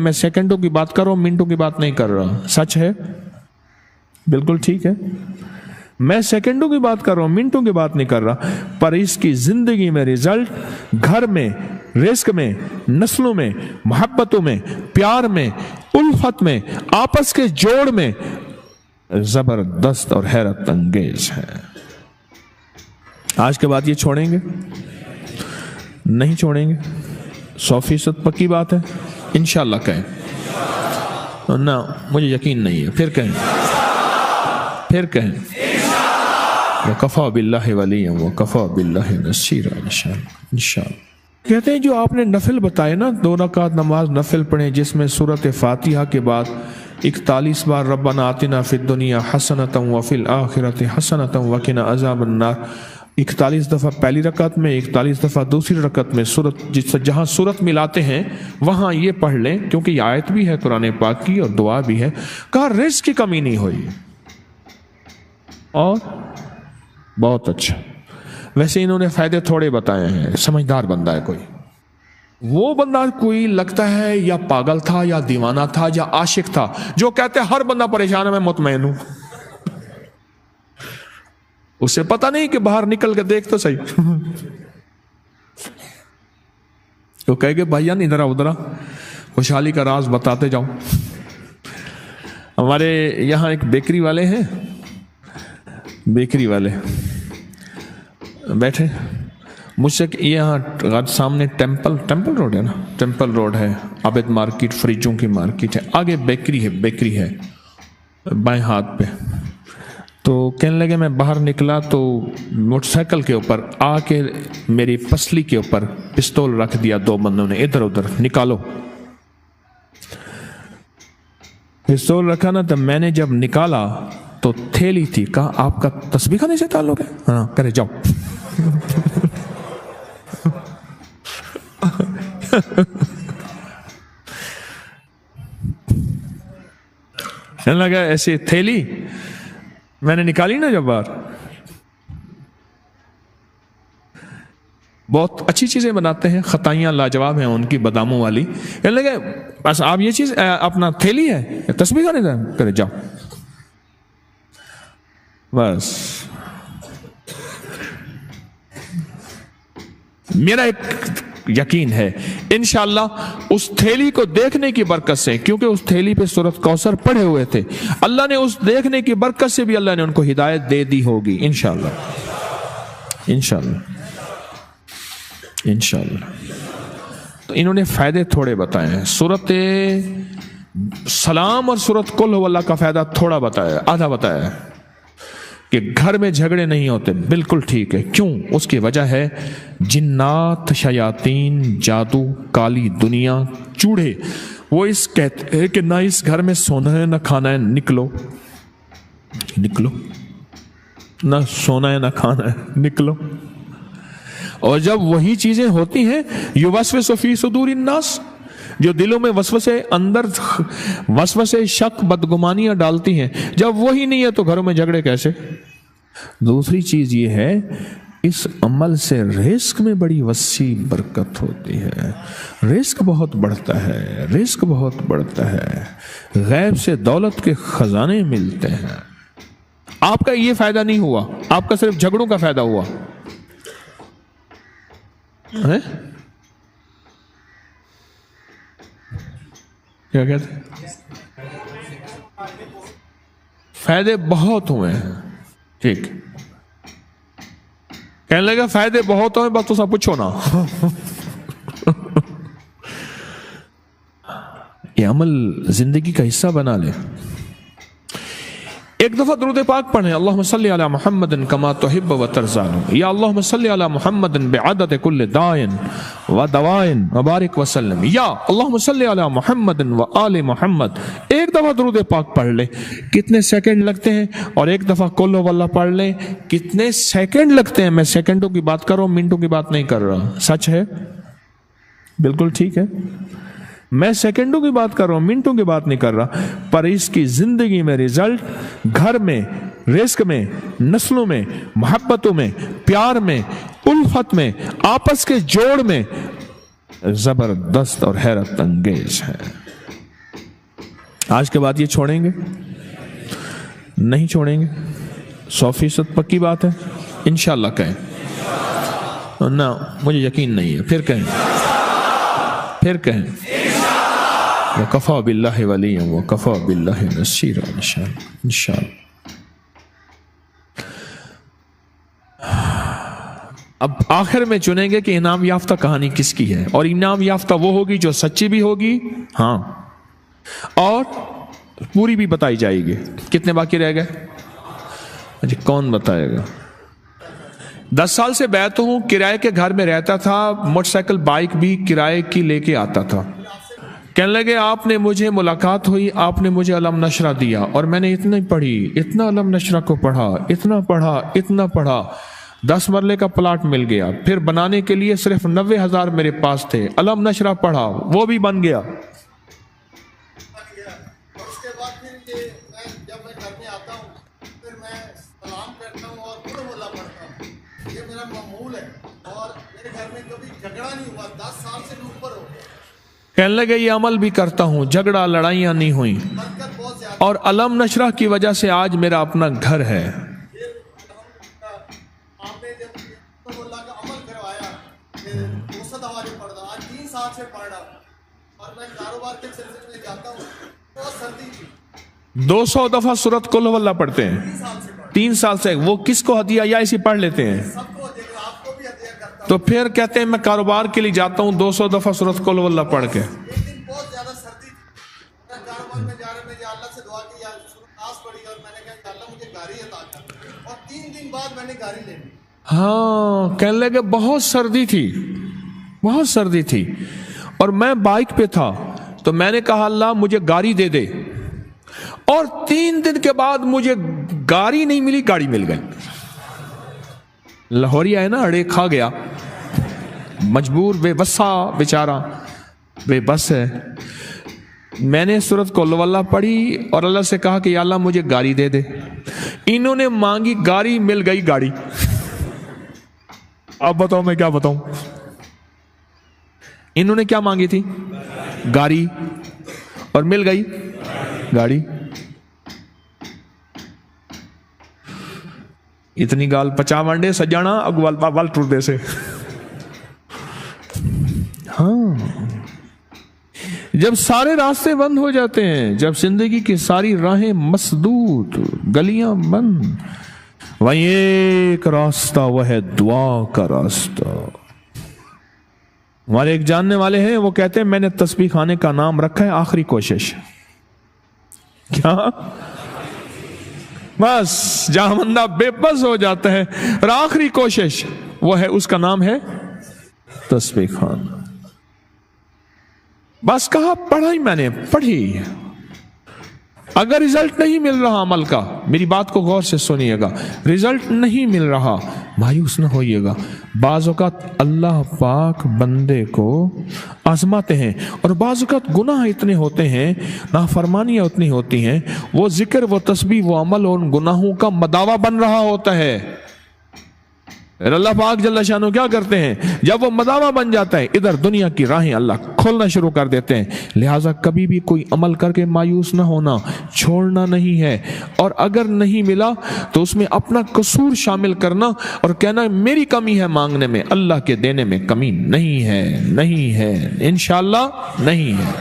मैं सेकंडों की बात कर रहा हूं, मिनटों की बात नहीं कर रहा। सच है? बिल्कुल ठीक है। मैं सेकंडों की बात कर रहा हूं, मिनटों की बात नहीं कर रहा। पर इसकी जिंदगी में रिजल्ट घर में, रिस्क में, नस्लों में, मोहब्बतों में, प्यार में, उल्फत में, आपस के जोड़ में जबरदस्त और हैरत अंगेज है। आज के बाद ये छोड़ेंगे? नहीं छोड़ेंगे। 100% पक्की बात है? इंशाअल्लाह कहें ना, मुझे यकीन नहीं है, फिर कहें, फिर कहें। वकफ़ा बिल्लाहि वलिय्यन वकफ़ा बिल्लाहि नसीरा इंशाअल्लाह। कहते हैं जो आपने नफिल बताए ना, 2 रकात नमाज नफिल पढ़े जिसमें सूरत फातिहा के बाद 41 बार रब्बना आतिना फिद दुनिया हसनतम व फिल आखिरति हसनतम वकिना अज़ाबन नार, 41 दफ़ा पहली रकात में, 41 दफ़ा दूसरी रकात में। सूरत जहाँ सूरत मिलाते हैं वहाँ ये पढ़ लें, क्योंकि ये आयत भी है कुरान पाक की और दुआ भी है। कहा रिज़्क़ की कमी नहीं हुई। और बहुत अच्छा। वैसे इन्होंने फायदे थोड़े बताए हैं। समझदार बंदा है कोई, वो बंदा कोई लगता है या पागल था या दीवाना था या आशिक था जो कहते हर बंदा परेशान है, मैं मुतमईन हूं। उसे पता नहीं कि बाहर निकल के देख तो सही। तो कहेंगे भाईजान इधर उधरा खुशहाली का राज बताते जाओ। हमारे यहां एक बेकरी वाले हैं, बेकरी वाले बैठे मुझसे, यहाँ सामने टेम्पल रोड है ना, टेम्पल रोड है, आबिद मार्केट, फ्रिजों की मार्केट है, आगे बेकरी है बाएं हाथ पे। तो कहने लगे, मैं बाहर निकला तो मोटरसाइकिल के ऊपर आके मेरी पसली के ऊपर पिस्तौल रख दिया 2 बंदों ने, इधर उधर निकालो। पिस्तौल रखा ना, तो मैंने जब निकाला तो थैली थी। कहा आपका तस्बीह खाने से ताल्लुक है? हाँ। करे जाओ। लगा ऐसे थैली मैंने निकाली ना जब बाहर। बहुत अच्छी चीजें बनाते हैं, खताइयां लाजवाब हैं उनकी, बादामों वाली। कहने लगे बस आप ये चीज अपना थैली है, तस्बीह खाने से करे जाओ बस। मेरा एक यकीन है इंशाअल्लाह उस थैली को देखने की बरकत से, क्योंकि उस थैली पे सूरत कौसर पढ़े हुए थे, अल्लाह ने उस देखने की बरकत से भी अल्लाह ने उनको हिदायत दे दी होगी इंशाअल्लाह, इंशाअल्लाह, इंशाअल्लाह। तो इन्होंने फायदे थोड़े बताए हैं। सूरत सलाम और सूरत कुल हुवल्लाह का फायदा थोड़ा बताया, आधा बताया है कि घर में झगड़े नहीं होते। बिल्कुल ठीक है। क्यों? उसकी वजह है जिन्नात, शयातीन, जादू, काली दुनिया, चूड़े, वो इस कहते हैं कि ना इस घर में सोना है ना खाना है, निकलो निकलो, ना सोना है ना खाना है, निकलो। और जब वही चीजें होती हैं युवस्विसु फी सुदूरिन नास, जो दिलों में वसवसे, अंदर वसवसे, शक, बदगुमानियां डालती हैं, जब वही नहीं है तो घरों में झगड़े कैसे? दूसरी चीज ये है इस अमल से रिस्क में बड़ी वसी बरकत होती है, रिस्क बहुत बढ़ता है, रिस्क बहुत बढ़ता है, गैब से दौलत के खजाने मिलते हैं। आपका ये फायदा नहीं हुआ, आपका सिर्फ झगड़ों का फायदा हुआ है? क्या कहते हैं? फायदे बहुत हुए हैं। ठीक, कहने लगा फायदे बहुत हुए, बस तो सब पूछो ना। ये अमल जिंदगी का हिस्सा बना ले। एक दफा दुरूद पाक पढ़ें, अल्लाहुम्मा सल्ली अला मुहम्मदिन कमा तुहिब्बु व तर्ज़ानु, या अल्लाहुम्मा सल्ली अला मुहम्मदिन बिअदद कुल्लि दाइन व दवाइन व बारिक व सल्लम, या अल्लाहुम्मा सल्ली अला मुहम्मदिन व आले मुहम्मद। एक दफा दुरूद पाक पढ़ ले, कितने सेकंड लगते हैं? और एक दफा कुल हुवल्लाह पढ़ ले, कितने सेकंड लगते हैं? मैं सेकंडों की बात कर रहा हूं, मिनटों की बात नहीं कर रहा। सच है? बिल्कुल ठीक है। मैं सेकंडों की बात कर रहा हूं, मिनटों की बात नहीं कर रहा। पर इसकी जिंदगी में रिजल्ट घर में, रिस्क में, नस्लों में, मोहब्बतों में, प्यार में, उल्फत में, आपस के जोड़ में जबरदस्त और हैरत अंगेज है। آج کے بعد یہ چھوڑیں گے؟ نہیں چھوڑیں گے؟ 100% پکی بات ہے؟ انشاءاللہ کہیں نہ، مجھے یقین نہیں ہے، پھر کہیں، پھر کہیں وَكَفَى بِاللَّهِ وَلِيًّا وَكَفَى بِاللَّهِ نَصِيرًا انشاءاللہ۔ اب آخر میں چنیں گے کہ انعام یافتہ کہانی کس کی ہے، اور انعام یافتہ وہ ہوگی جو سچی بھی ہوگی، ہاں، اور پوری بھی بتائی جائے گی۔ کتنے باقی رہ گئے جی؟ کون بتائے گا؟ 10 سال سے بیعت ہوں، کرائے کے گھر میں رہتا تھا، موٹر سائیکل بائک بھی کرائے کی لے کے آتا تھا۔ کہنے لگے آپ نے مجھے ملاقات ہوئی، آپ نے مجھے علم نشرہ دیا، اور میں نے اتنی پڑھی، اتنا علم نشرہ کو پڑھا، اتنا پڑھا، اتنا پڑھا، 10 مرلے کا پلاٹ مل گیا، پھر بنانے کے لیے صرف 90,000 میرے پاس تھے، علم نشرہ پڑھا، وہ بھی بن گیا۔ کہنے لگے یہ عمل بھی کرتا ہوں، جھگڑا لڑائیاں نہیں ہوئیں، اور علم نشرہ کی وجہ سے آج میرا اپنا گھر ہے۔ دو 200 دفعہ سورۃ قل اللہ پڑھتے ہیں 3 سال سے، وہ کس کو ہدیہ یا اسی پڑھ لیتے ہیں؟ تو پھر کہتے ہیں میں کاروبار کے لیے جاتا ہوں 200 دفعہ سورۃ قل اللہ پڑھ کے۔ ہاں، کہنے لگے بہت سردی تھی، بہت سردی تھی، اور میں بائک پہ تھا، تو میں نے کہا اللہ مجھے گاڑی دے دے، اور 3 دن کے بعد مجھے گاڑی نہیں ملی، گاڑی مل گئی۔ لاہوریا ہے نا، اڑے کھا گیا، مجبور، بے بسا بیچارہ، بے بس ہے۔ میں نے سورۃ قل اللہ پڑھی اور اللہ سے کہا کہ یا اللہ مجھے گاڑی دے دے۔ انہوں نے مانگی گاڑی، مل گئی گاڑی۔ اب بتاؤ میں کیا بتاؤں؟ انہوں نے کیا مانگی تھی؟ گاڑی، اور مل گئی گاڑی۔ اتنی گال 50 ونڈے سجانا اگوال وال ٹردے سے۔ ہاں، جب سارے راستے بند ہو جاتے ہیں، جب زندگی کی ساری راہیں مسدود، گلیاں بند، وہیں ایک راستہ، وہ ہے دعا کا راستہ۔ ہمارے ایک جاننے والے ہیں، وہ کہتے ہیں میں نے تسبیح خانے کا نام رکھا ہے آخری کوشش۔ کیا؟ بس جہاں بندہ بے بس ہو جاتا ہے، اور آخری کوشش وہ ہے، اس کا نام ہے تسبیح خانہ۔ بس کہا پڑھائی، میں نے پڑھی، اگر رزلٹ نہیں مل رہا عمل کا، میری بات کو غور سے سنیے گا، رزلٹ نہیں مل رہا، مایوس نہ ہوئیے گا۔ بعض اوقات اللہ پاک بندے کو آزماتے ہیں، اور بعض اوقات گناہ اتنے ہوتے ہیں، نافرمانیاں اتنی ہوتی ہیں، وہ ذکر، وہ تسبیح، وہ عمل ان گناہوں کا مداوا بن رہا ہوتا ہے۔ اللہ پاک جل شانہ کیا کرتے ہیں؟ جب وہ مداوا بن جاتا ہے، ادھر دنیا کی راہیں اللہ کھولنا شروع کر دیتے ہیں۔ لہٰذا کبھی بھی کوئی عمل کر کے مایوس نہ ہونا، چھوڑنا نہیں ہے، اور اگر نہیں ملا تو اس میں اپنا قصور شامل کرنا اور کہنا میری کمی ہے مانگنے میں، اللہ کے دینے میں کمی نہیں ہے، نہیں ہے، انشاءاللہ نہیں ہے۔